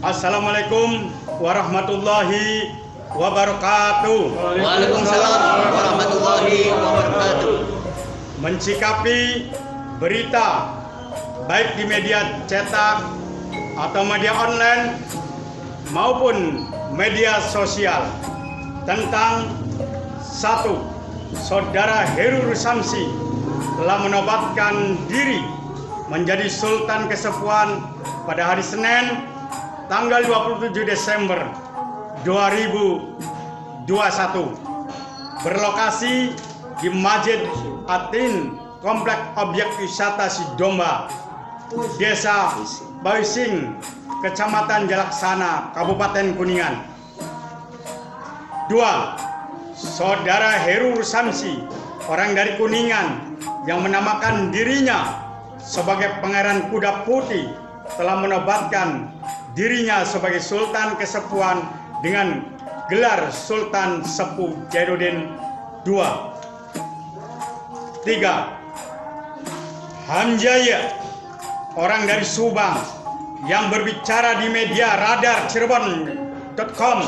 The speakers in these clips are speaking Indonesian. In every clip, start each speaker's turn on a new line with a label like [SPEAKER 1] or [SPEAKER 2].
[SPEAKER 1] Assalamualaikum warahmatullahi wabarakatuh.
[SPEAKER 2] Waalaikumsalam warahmatullahi wabarakatuh.
[SPEAKER 1] Mencikapi berita baik di media cetak atau media online maupun media sosial tentang satu, saudara Heru Samsi telah menobatkan diri menjadi Sultan Kesepuan pada hari Senin tanggal 27 Desember 2021 berlokasi di Masjid Atin Komplek Objek Wisata Sidomba, Desa Bawising, Kecamatan Jalaksana, Kabupaten Kuningan. 2. Saudara Heru Samsi, orang dari Kuningan yang menamakan dirinya sebagai Pangeran Kuda Putih, telah menobatkan dirinya sebagai Sultan Kesepuan dengan gelar Sultan Sepuh Jainuddin II. 3. Hamjaya, orang dari Subang yang berbicara di media Radar Cirebon.com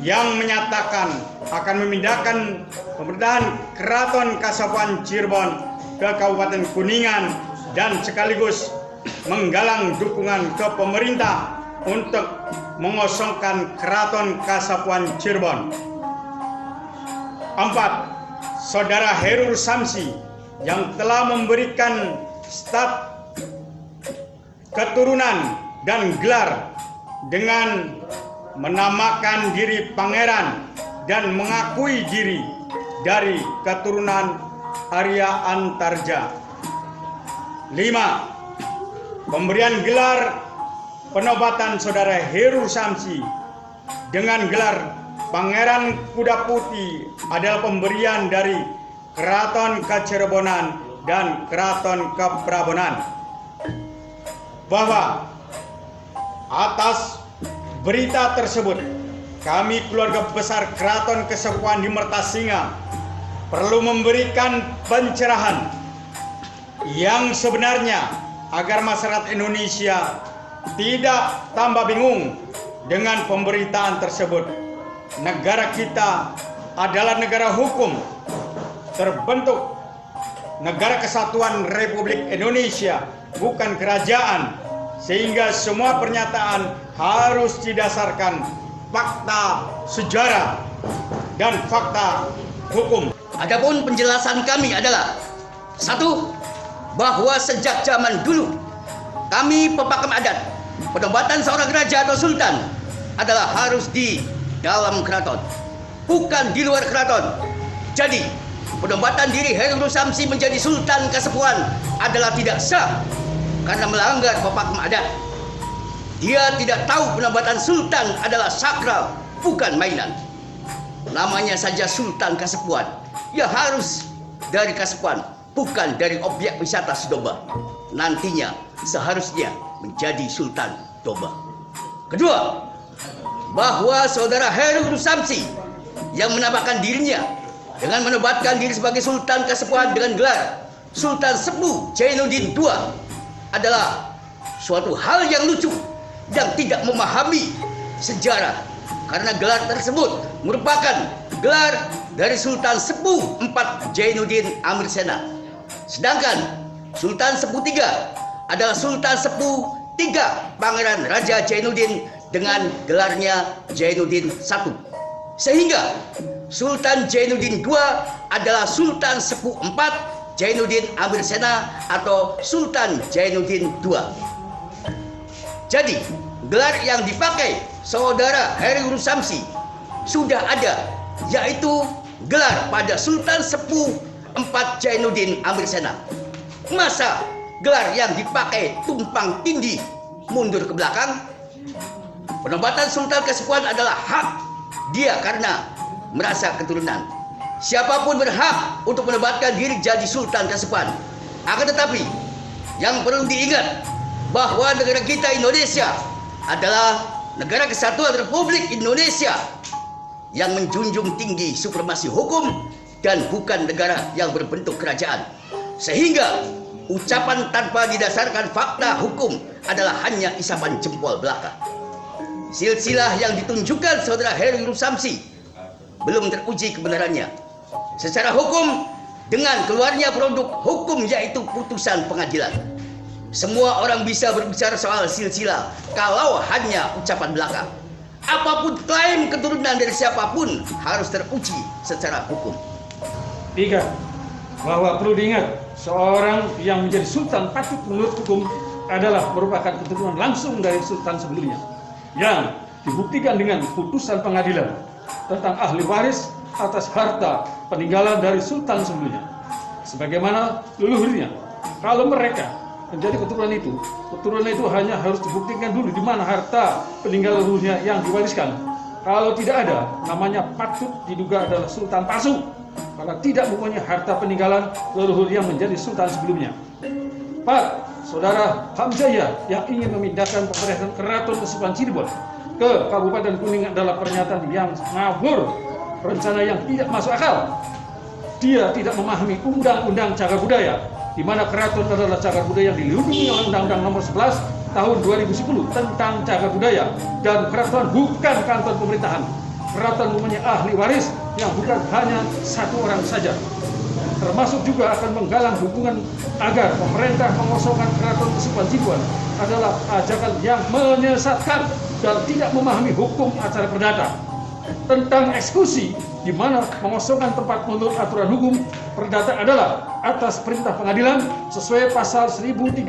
[SPEAKER 1] yang menyatakan akan memindahkan pemerintahan Keraton Kasepuan Cirebon ke Kabupaten Kuningan dan sekaligus menggalang dukungan ke pemerintah untuk mengosongkan Keraton Kasepuan Cirebon. 4. Saudara Heru Samsi yang telah memberikan stat keturunan dan gelar dengan menamakan diri pangeran dan mengakui diri dari keturunan Arya Antarja. 5. Pemberian gelar penobatan saudara Heru Samsi dengan gelar Pangeran Kuda Putih adalah pemberian dari Keraton Kacirebonan dan Keraton Keprabonan. Bahwa atas berita tersebut, kami keluarga besar Keraton Kesepuan di Mertasinga perlu memberikan pencerahan yang sebenarnya agar masyarakat Indonesia tidak tambah bingung dengan pemberitaan tersebut. Negara kita adalah negara hukum, terbentuk Negara Kesatuan Republik Indonesia, bukan kerajaan, sehingga semua pernyataan harus didasarkan fakta sejarah dan fakta hukum.
[SPEAKER 2] Adapun penjelasan kami adalah: 1. Bahwa sejak zaman dulu kami pepakem adat, penobatan seorang raja atau sultan adalah harus di dalam keraton, bukan di luar keraton. Jadi penobatan diri Heru Samsi menjadi Sultan Kesepuan adalah tidak sah karena melanggar pepakem adat. Dia tidak tahu penobatan sultan adalah sakral, bukan mainan. Namanya saja Sultan Kesepuan, ya harus dari Kasepuan, bukan dari objek wisata Sidomba. Nantinya seharusnya menjadi Sultan Domba. Kedua, bahwa saudara Heru Samsi yang menamakan dirinya dengan menobatkan diri sebagai Sultan Kesepuan dengan gelar Sultan Sepuh Jainuddin II adalah suatu hal yang lucu dan tidak memahami sejarah, karena gelar tersebut merupakan gelar dari Sultan Sepuh IV Jainuddin Amirsena. Sedangkan Sultan Sepuh III adalah Sultan Sepuh III Pangeran Raja Jainuddin dengan gelarnya Jainuddin I. Sehingga Sultan Jainuddin II adalah Sultan Sepuh IV Jainuddin Amirsena atau Sultan Jainuddin II. Jadi gelar yang dipakai saudara Heru Samsi sudah ada, yaitu gelar pada Sultan Sepuh IV Jainuddin Amirsena. Masa gelar yang dipakai tumpang tindih mundur ke belakang? Penobatan Sultan Kesepuan adalah hak dia karena merasa keturunan. Siapapun berhak untuk menobatkan diri jadi Sultan Kesepuan. Akan tetapi yang perlu diingat bahwa negara kita Indonesia adalah negara kesatuan Republik Indonesia yang menjunjung tinggi supremasi hukum dan bukan negara yang berbentuk kerajaan. Sehingga ucapan tanpa didasarkan fakta hukum adalah hanya isapan jempol belaka. silsilah yang ditunjukkan saudara Heru Samsi belum teruji kebenarannya. Secara hukum, dengan keluarnya produk hukum yaitu putusan pengadilan, semua orang bisa berbicara soal silsilah kalau hanya ucapan belaka. Apapun klaim keturunan dari siapapun harus teruji secara hukum.
[SPEAKER 3] 3. Bahwa perlu diingat, seorang yang menjadi sultan patut menurut hukum adalah merupakan keturunan langsung dari sultan sebelumnya, yang dibuktikan dengan putusan pengadilan tentang ahli waris atas harta peninggalan dari sultan sebelumnya. Sebagaimana leluhurnya, kalau mereka menjadi keturunan itu hanya harus dibuktikan dulu di mana harta peninggalan leluhurnya yang diwariskan. Kalau tidak ada, namanya patut diduga adalah sultan palsu, karena tidak mempunyai harta peninggalan leluhur yang menjadi sultan sebelumnya. 4. Saudara Hamzaya yang ingin memindahkan pemerintahan Keraton Kesuruhan Cirebon ke Kabupaten Kuning adalah pernyataan yang ngawur, rencana yang tidak masuk akal. Dia tidak memahami undang-undang cagar budaya, di mana keraton adalah cagar budaya yang dilindungi oleh Undang-Undang Nomor 11 Tahun 2010 tentang cagar budaya, dan keraton bukan kantor pemerintahan. Keraton mempunyai ahli waris yang bukan hanya satu orang saja. Termasuk juga akan menggalang dukungan agar pemerintah mengosongkan Keraton Kesuruhan Cirebon adalah ajakan yang menyesatkan dan tidak memahami hukum acara perdata. Tentang eksekusi, di mana mengosongkan tempat menurut aturan hukum perdata adalah atas perintah pengadilan sesuai pasal 1033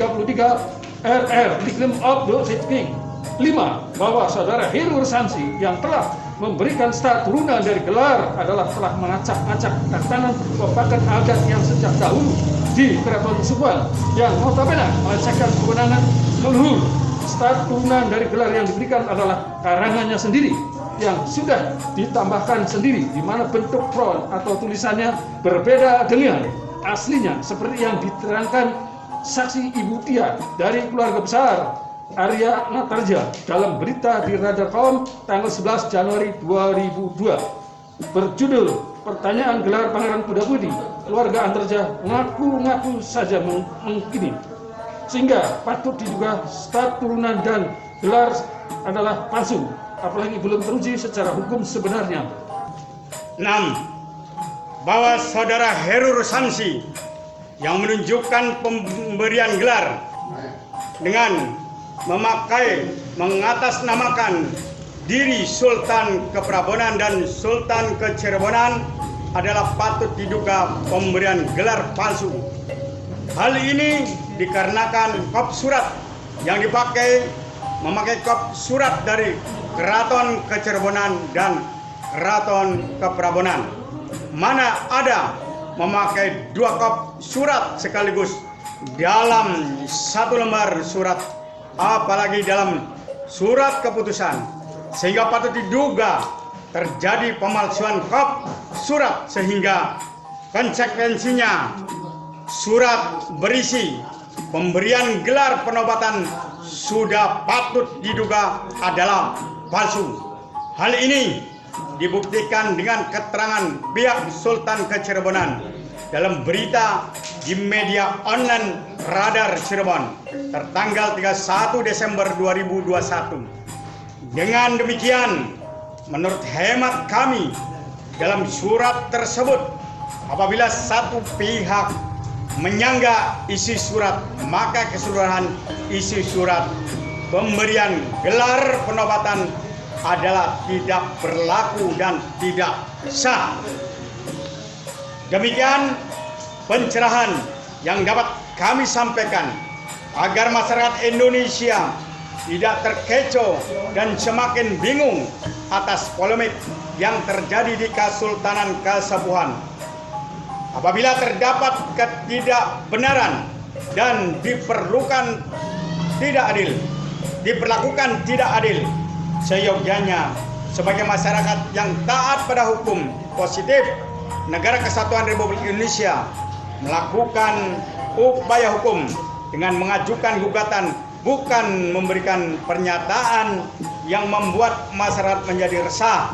[SPEAKER 3] RR Decree of the King. 5. Bahwa saudara Heru Samsi yang telah memberikan stat turunan dari gelar adalah telah mengacak-acak tatanan perpakan adat yang sejak dahulu di Keraton Kesuruhan, yang notabene melecehkan kewenangan leluhur. Stat turunan dari gelar yang diberikan adalah karangannya sendiri yang sudah ditambahkan sendiri, di mana bentuk front atau tulisannya berbeda dengan aslinya, seperti yang diterangkan saksi Ibu Tia dari keluarga besar Arya Natarja dalam berita di Radar.com tanggal 11 Januari 2002 berjudul "Pertanyaan Gelar Pangeran Kuda Budi, Keluarga Antarja ngaku-ngaku saja mengkini", sehingga patut diduga stat turunan dan gelar adalah palsu, apalagi belum teruji secara hukum sebenarnya.
[SPEAKER 1] 6. Bahwa saudara Heru Samsi yang menunjukkan pemberian gelar dengan mengatasnamakan diri Sultan Keprabonan dan Sultan Kecirebonan adalah patut diduga pemberian gelar palsu. Hal ini dikarenakan kop surat yang memakai kop surat dari Keraton Kecirebonan dan Keraton Keprabonan, mana ada memakai dua kop surat sekaligus dalam satu lembar surat, apalagi dalam surat keputusan, sehingga patut diduga terjadi pemalsuan kop surat, sehingga konsekuensinya surat berisi pemberian gelar penobatan sudah patut diduga adalah palsu. Hal ini dibuktikan dengan keterangan pihak Sultan Kecirebonan dalam berita di media online Radar Cirebon tertanggal 31 Desember 2021. Dengan demikian, menurut hemat kami, dalam surat tersebut, apabila satu pihak menyangga isi surat, maka keseluruhan isi surat pemberian gelar penobatan adalah tidak berlaku dan tidak sah. Demikian pencerahan yang dapat kami sampaikan agar masyarakat Indonesia tidak terkecoh dan semakin bingung atas polemik yang terjadi di Kesultanan Kasepuhan. Apabila terdapat ketidakbenaran dan diperlakukan tidak adil, seyogyanya sebagai masyarakat yang taat pada hukum positif Negara Kesatuan Republik Indonesia melakukan upaya hukum dengan mengajukan gugatan, bukan memberikan pernyataan yang membuat masyarakat menjadi resah.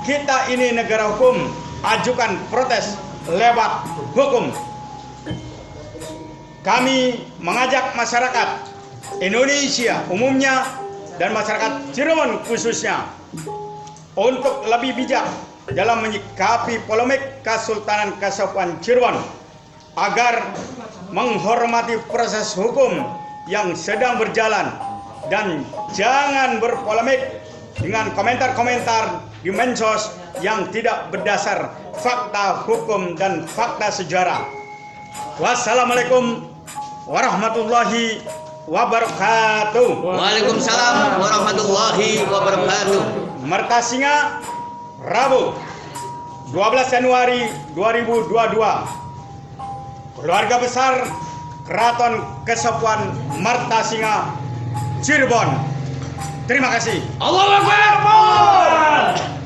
[SPEAKER 1] Kita ini negara hukum, ajukan protes lewat hukum. Kami mengajak masyarakat Indonesia umumnya dan masyarakat Cirebon khususnya untuk lebih bijak dalam menyikapi polemik Kesultanan Kasepuhan Cirebon agar menghormati proses hukum yang sedang berjalan dan jangan berpolemik dengan komentar-komentar di medsos yang tidak berdasar fakta hukum dan fakta sejarah. Wassalamualaikum warahmatullahi wabarakatuh.
[SPEAKER 2] Waalaikumsalam warahmatullahi wabarakatuh.
[SPEAKER 1] Mertasinga, Rabu 12 Januari 2022. Keluarga besar Keraton Kasepuhan Mertasinga, Cirebon. Terima kasih.
[SPEAKER 2] Allahu Akbar.